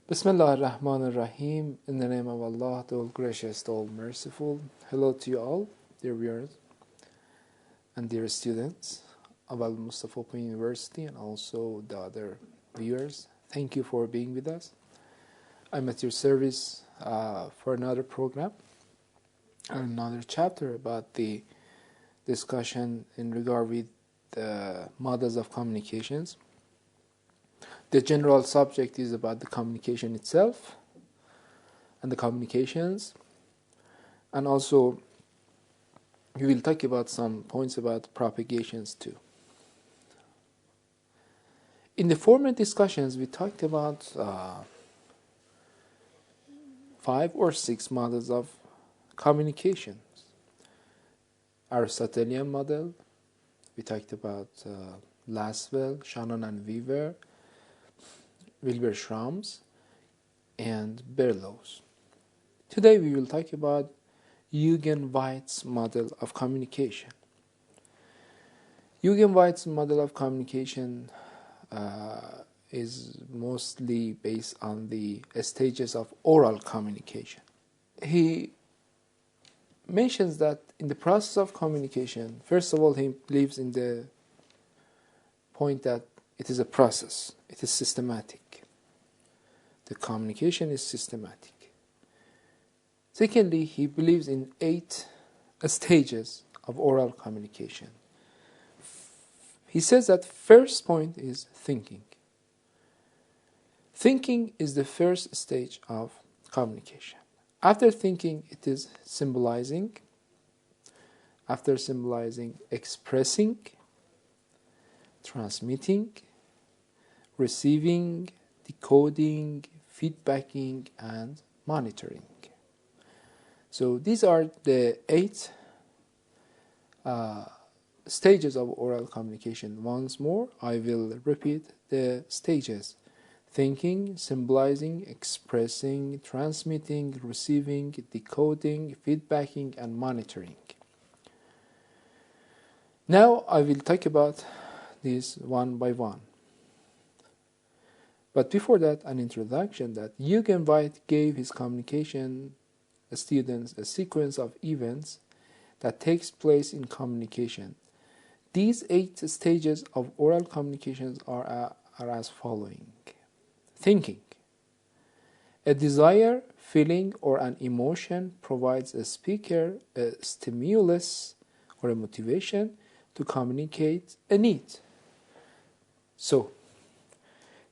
Bismillah ar-Rahman ar-Rahim. In the name of Allah, the All-Gracious, the All-Merciful. Hello to you all, dear viewers and dear students of Al-Mustafa University, and also the other viewers. Thank you for being with us. I'm at your service for another program, another chapter about the discussion in regard with the models of communications. The general subject is about the communication itself and the communications, and also we will talk about some points about propagations too. In the former discussions, we talked about 5 or 6 models of communications. Aristotelian model, we talked about Laswell, Shannon and Weaver, Wilbur Schramm's, and Berlow's. Today we will talk about Eugen White's model of communication. Eugen White's model of communication is mostly based on the stages of oral communication. He mentions that in the process of communication, first of all, he believes in the point that it is a process, it is systematic. The communication is systematic. Secondly, he believes in 8 stages of oral communication. He says that first point is thinking. Thinking is the first stage of communication. After thinking, it is symbolizing. After symbolizing, expressing, transmitting, receiving, decoding, feedbacking, and monitoring. So these are the 8 stages of oral communication. Once more, I will repeat the stages: thinking, symbolizing, expressing, transmitting, receiving, decoding, feedbacking, and monitoring. Now I will talk about these one by one. But before that, an introduction that Eugen White gave his communication students a sequence of events that takes place in communication. These 8 stages of oral communications are as following. Thinking. A desire, feeling, or an emotion provides a speaker a stimulus or a motivation to communicate a need. So,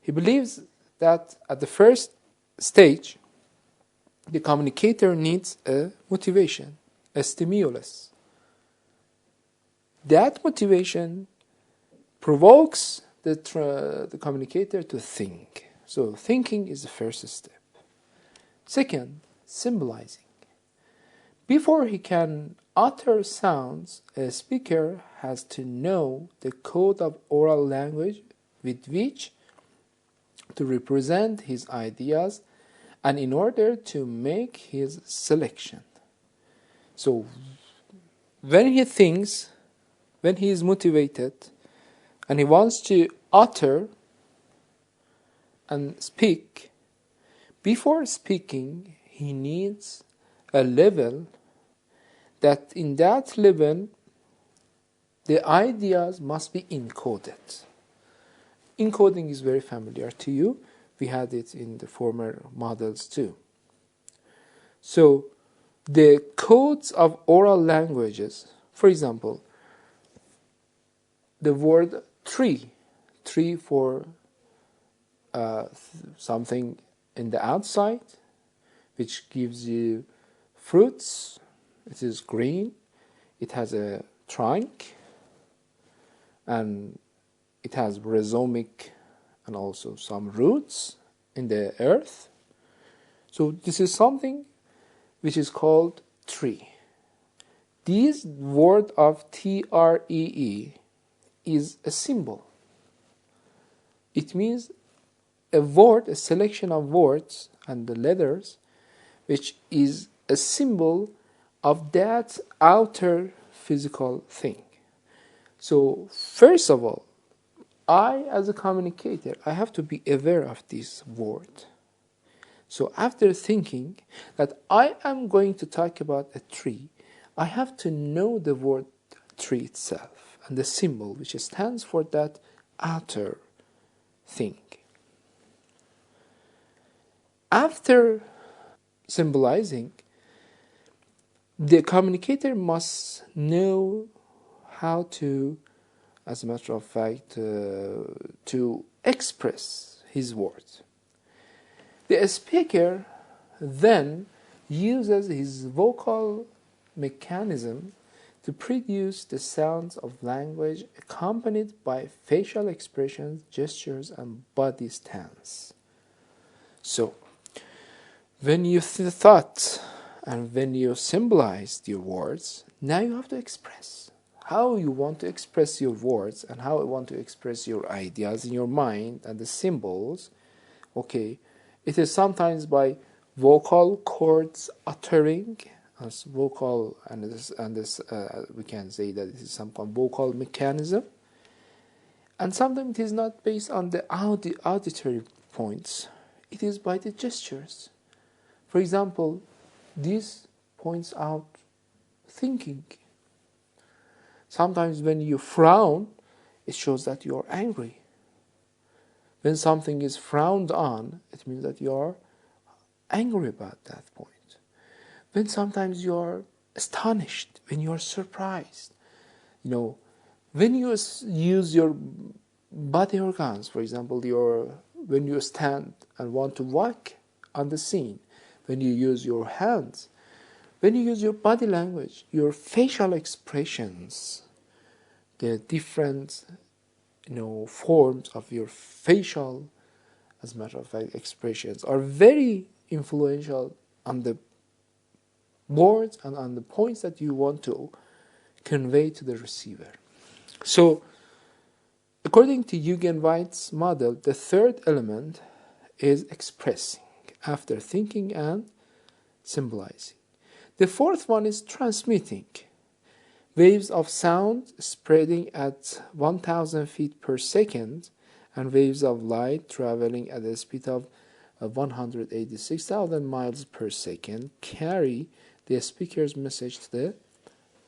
he believes that at the first stage, the communicator needs a motivation, a stimulus. That motivation provokes the communicator to think. So thinking is the first step. Second, symbolizing. Before he can utter sounds, a speaker has to know the code of oral language with which to represent his ideas and in order to make his selection. So when he thinks, when he is motivated and he wants to utter and speak, before speaking he needs a level that in that level the ideas must be encoded. Encoding is very familiar to you. We had it in the former models too. So the codes of oral languages, for example, the word tree for something in the outside, which gives you fruits. It is green, it has a trunk, and it has rhizomic and also some roots in the earth. So this is something which is called tree. This word of TREE is a symbol. It means a word, a selection of words and the letters, which is a symbol of that outer physical thing. So first of all, I, as a communicator, I have to be aware of this word. So after thinking that I am going to talk about a tree, I have to know the word tree itself and the symbol which stands for that outer thing. After symbolizing, the communicator must know how to, as a matter of fact, to express his words. The speaker then uses his vocal mechanism to produce the sounds of language accompanied by facial expressions, gestures, and body stance. So, when you thought and when you symbolized your words, now you have to express how you want to express your words and how you want to express your ideas in your mind and the symbols. Okay, it is sometimes by vocal cords uttering, as vocal, and this we can say that it is some kind of vocal mechanism, and sometimes it is not based on the auditory points. It is by the gestures. For example, this points out thinking. Sometimes when you frown, it shows that you are angry. When something is frowned on, it means that you are angry about that point. When sometimes you are astonished, when you are surprised, when you use your body organs, for example, when you stand and want to walk on the scene, when you use your hands, when you use your body language, your facial expressions, the different forms of your facial, as a matter of fact, expressions are very influential on the words and on the points that you want to convey to the receiver. So, according to Eugen White's model, the third element is expressing after thinking and symbolizing. The fourth one is transmitting. Waves of sound spreading at 1,000 feet per second and waves of light traveling at a speed of 186,000 miles per second carry the speaker's message to the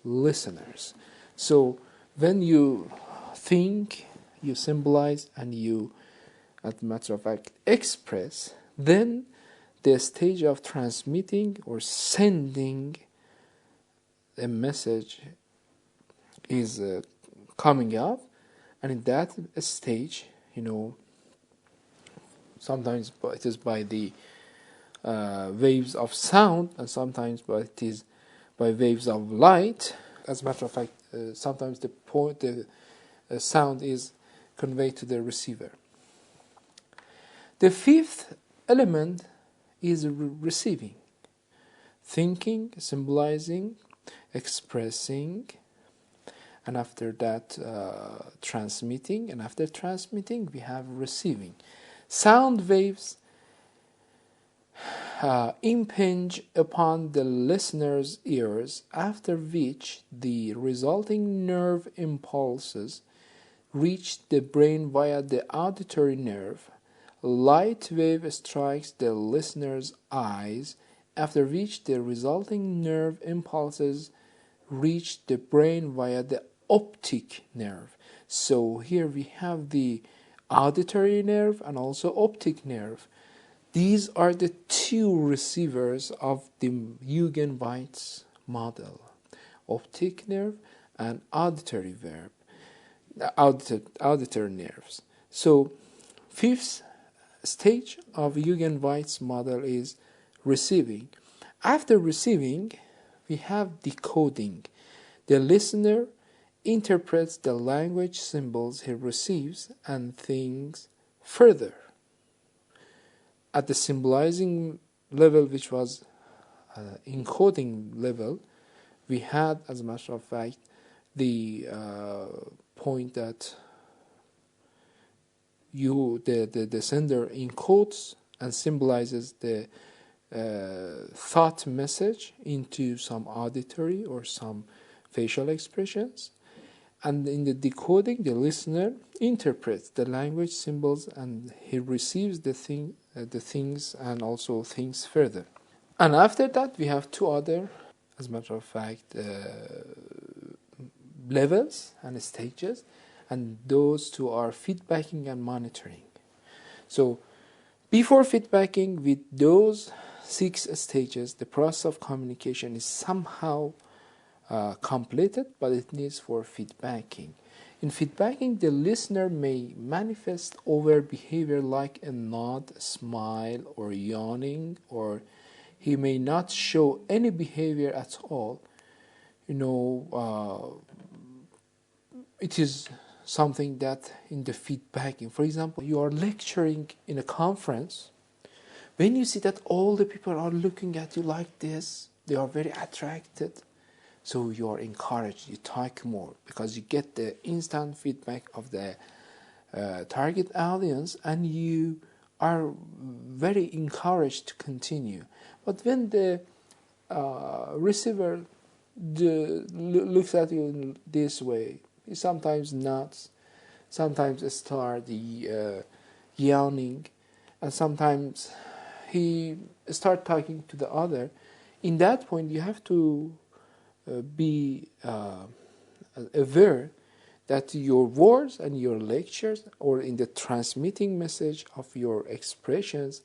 listeners. So when you think, you symbolize, and you, as a matter of fact, express, then the stage of transmitting or sending a message is coming up, and in that stage, sometimes it is by the waves of sound, and sometimes it is by waves of light. As a matter of fact, sometimes the sound is conveyed to the receiver. The fifth element is receiving. Thinking, symbolizing, expressing, and after that transmitting, and after transmitting we have receiving. Sound waves impinge upon the listener's ears, after which the resulting nerve impulses reach the brain via the auditory nerve. Light wave strikes the listener's eyes, after which the resulting nerve impulses reach the brain via the optic nerve. So here we have the auditory nerve and also optic nerve. These are the two receivers of the Eugen White's model: optic nerve and auditory nerves. So, fifth stage of Eugen White's model is receiving. After receiving, we have decoding. The listener interprets the language symbols he receives and thinks further. At the symbolizing level, which was encoding level, we had, as a matter of fact, the point that the sender encodes and symbolizes the thought message into some auditory or some facial expressions, And in the decoding, the listener interprets the language symbols, and he receives the things and also thinks further. And after that, we have two other, as a matter of fact, levels and stages, and those two are feedbacking and monitoring. So before feedbacking, with those 6 stages, the process of communication is somehow completed, but it needs for feedbacking. In feedbacking, the listener may manifest over behavior like a nod, a smile, or yawning, or he may not show any behavior at all. It is something that in the feedbacking, for example, you are lecturing in a conference. When you see that all the people are looking at you like this, they are very attracted. So you are encouraged, you talk more, because you get the instant feedback of the target audience, and you are very encouraged to continue. But when the receiver looks at you in this way, he sometimes nods, sometimes start yawning, and sometimes he start talking to the other. In that point, you have to be aware that your words and your lectures, or in the transmitting message of your expressions,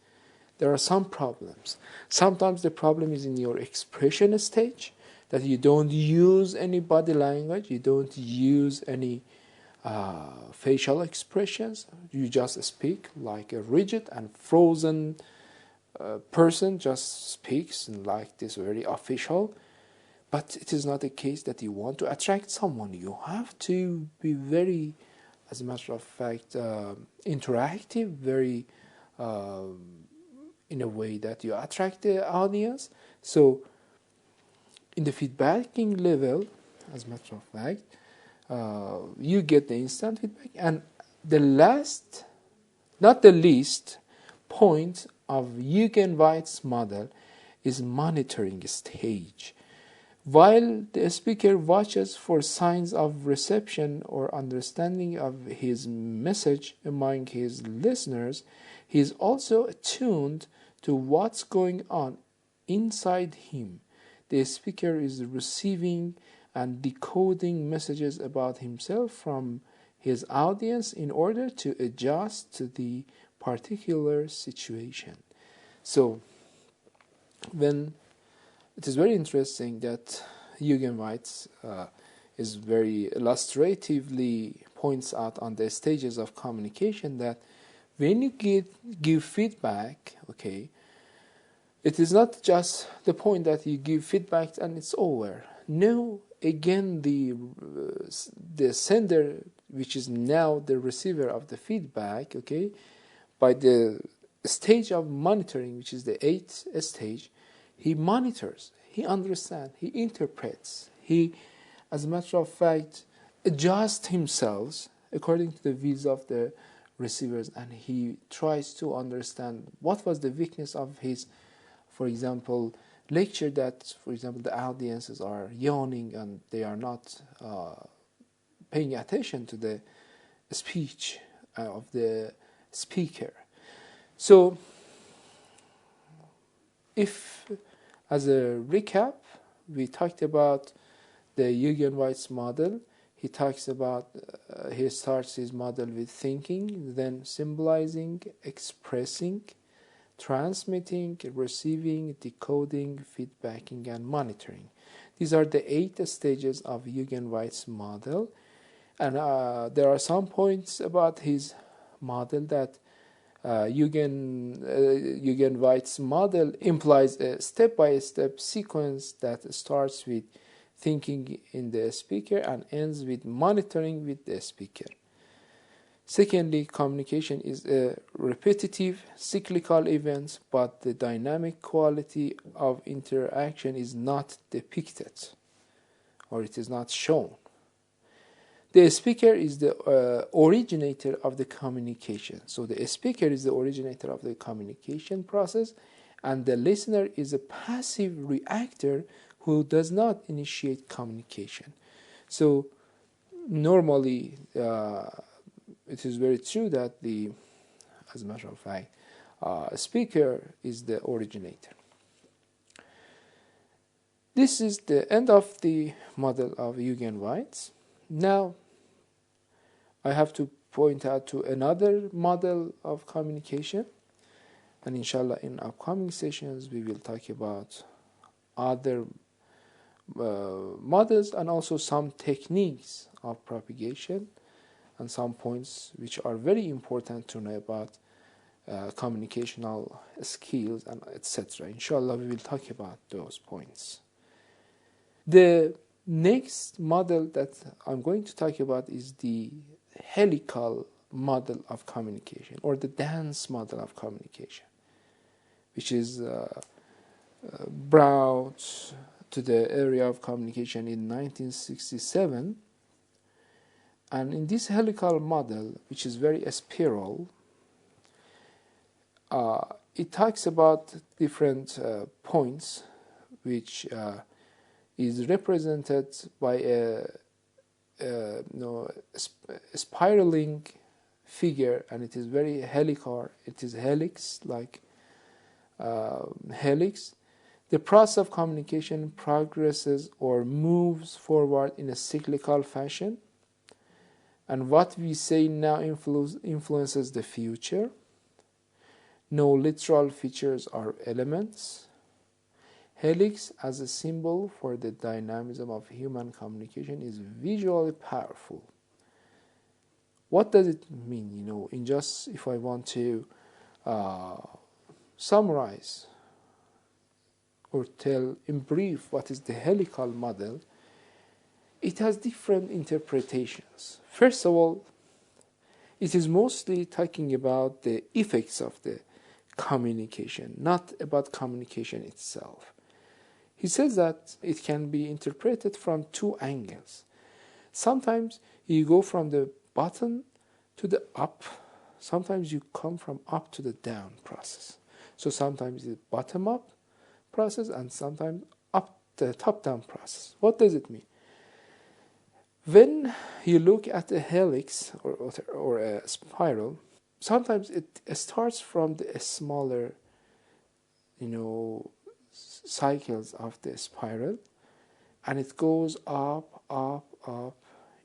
there are some problems. Sometimes the problem is in your expression stage, that you don't use any body language, you don't use any facial expressions, you just speak like a rigid and frozen person, just speaks like this, very official. But it is not a case that you want to attract someone. You have to be very, as a matter of fact, interactive, very in a way that you attract the audience. So in the feedbacking level, as a matter of fact, you get the instant feedback. And the last, not the least, point of White's model is monitoring stage. While the speaker watches for signs of reception or understanding of his message among his listeners, he is also attuned to what's going on inside him. The speaker is receiving and decoding messages about himself from his audience in order to adjust to the particular situation. So, when it is very interesting that White is very illustratively points out on the stages of communication that when you give feedback, okay, it is not just the point that you give feedback and it's over. No, again, the sender, which is now the receiver of the feedback, okay, by the stage of monitoring, which is the 8th stage, he monitors, he understands, he interprets, he, as a matter of fact, adjusts himself according to the views of the receivers, and he tries to understand what was the weakness of his, for example, lecture, that, for example, the audiences are yawning and they are not paying attention to the speech of the speaker. So, if, as a recap, we talked about the White's model. He talks about, he starts his model with thinking, then symbolizing, expressing, transmitting, receiving, decoding, feedbacking, and monitoring. These are the 8 stages of White's model. And there are some points about his model that White's model implies a step-by-step sequence that starts with thinking in the speaker and ends with monitoring with the speaker. Secondly, communication is a repetitive, cyclical event, but the dynamic quality of interaction is not depicted, or it is not shown. The speaker is the originator of the communication. So the speaker is the originator of the communication process, and the listener is a passive reactor who does not initiate communication. So normally it is very true that as a matter of fact, speaker is the originator. This is the end of the model of Eugen White's. Now, I have to point out to another model of communication, and inshallah in upcoming sessions we will talk about other models and also some techniques of propagation and some points which are very important to know about communicational skills and etc. Inshallah we will talk about those points. The next model that I'm going to talk about is the helical model of communication, or the dance model of communication, which is brought to the area of communication in 1967. And in this helical model, which is very spiral, it talks about different points which is represented by a spiraling figure, and it is very helical. It is helix, like helix. The process of communication progresses or moves forward in a cyclical fashion, and what we say now influences the future. No literal features or elements. Helix as a symbol for the dynamism of human communication is visually powerful. What does it mean? In just, if I want to summarize or tell in brief what is the helical model, it has different interpretations. First of all, it is mostly talking about the effects of the communication, not about communication itself. He says that it can be interpreted from two angles. Sometimes you go from the bottom to the up. Sometimes you come from up to the down process. So sometimes it's bottom up process and sometimes up the top down process. What does it mean? When you look at a helix or a spiral, sometimes it starts from the smaller, cycles of the spiral, and it goes up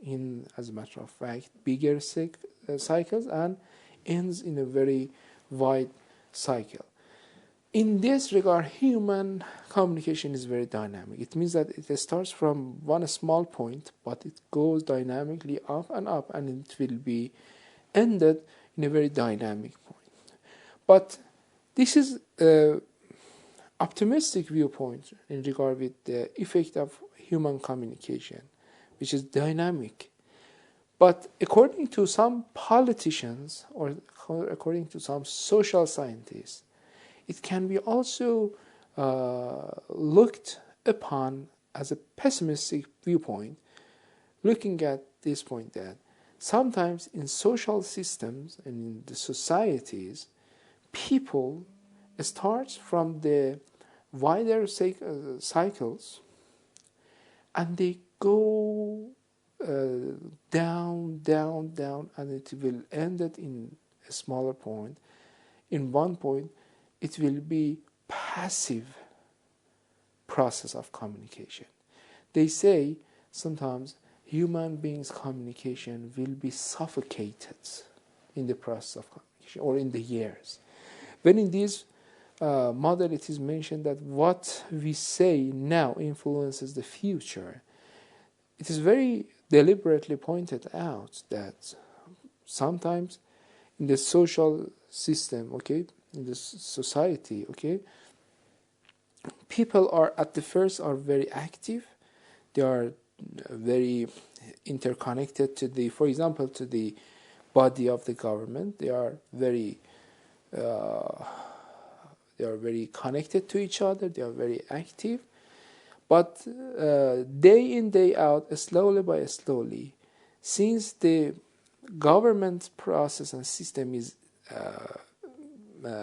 in, as a matter of fact, bigger cycles, and ends in a very wide cycle. In this regard, human communication is very dynamic. It means that it starts from one small point, but it goes dynamically up, and it will be ended in a very dynamic point. But this is a optimistic viewpoint in regard with the effect of human communication, which is dynamic. But according to some politicians or according to some social scientists, it can be also looked upon as a pessimistic viewpoint, looking at this point that sometimes in social systems and in the societies, people start from the wider cycles and they go down, and it will end it in a smaller point. In one point, it will be passive process of communication. They say sometimes human beings' communication will be suffocated in the process of communication or in the years. When in this model it is mentioned that what we say now influences the future, it is very deliberately pointed out that sometimes in the social system, in the society, people are at the first are very active. They are very interconnected to for example, to the body of the government. They are very connected to each other. They are very active. But day in, day out, slowly, since the government process and system is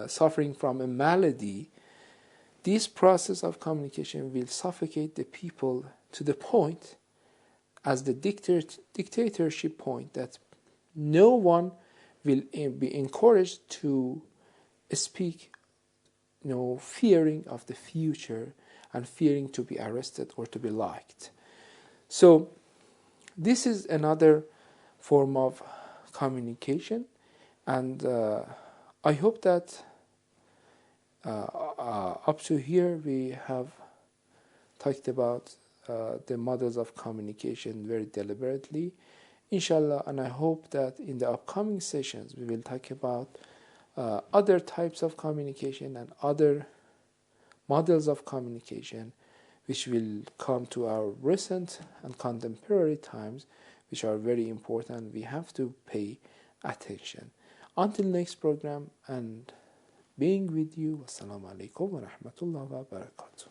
suffering from a malady, this process of communication will suffocate the people to the point as the dictatorship point, that no one will be encouraged to speak, fearing of the future and fearing to be arrested or to be liked. So this is another form of communication, and I hope that up to here we have talked about the models of communication very deliberately, inshallah, and I hope that in the upcoming sessions we will talk about other types of communication and other models of communication which will come to our recent and contemporary times, which are very important. We have to pay attention. Until next program, and being with you, wassalamu alaikum wa rahmatullahi wa barakatuh.